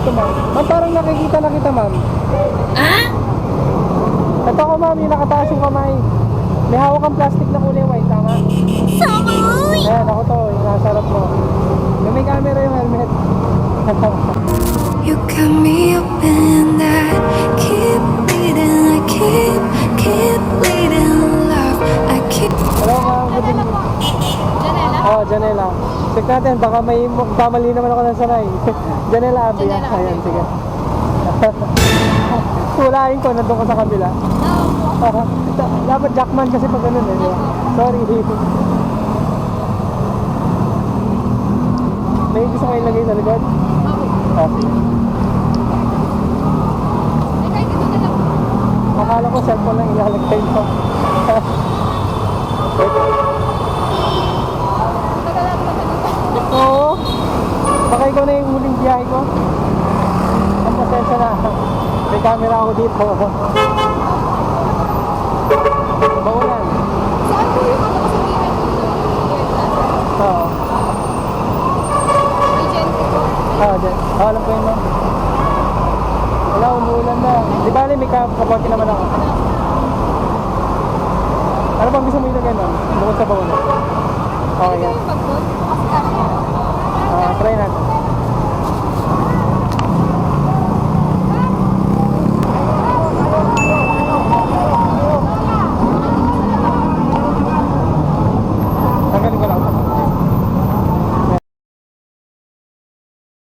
ito, ma'am. Ma'am, parang nakikita na kita, ma'am. Ah? Ito ko, ma'am, yung nakataas yung kamay. May hawak kang plastic na kulay white, tama? Samoy! Ayan, ako to, yung nasa harap mo. Yung may camera yung helmet. You got me up in that. Keep bleeding, I keep bleeding, love. I keep. Hello, ma'am. Good evening. Janela? Oh, Janela. Check natin, baka may kamali naman ako ng sanay. Janela, Abby. Janela, Abby. Ayan, sige. Hulain ko, nandun ko sa kabila. Dapat Jackman kasi pag ganun eh. Di ba? Sorry. May gusto ko ilagay sa likod? Okay. Akala ko cellphone lang ilalagay ko. Oo. Baka ikaw na yung huling biyahe ko. Ang pasensya na. May camera ako dito. Baunan. Saan po yung ano kasi event dito? Oo. Agency po. Dyan. Alam ko yun, ma'am. Wala, umuulan na. Di bali, may kapote naman ako. Ano bang gusto mo ilagay, ma'am? Bukod sa baunan. Okay, yan.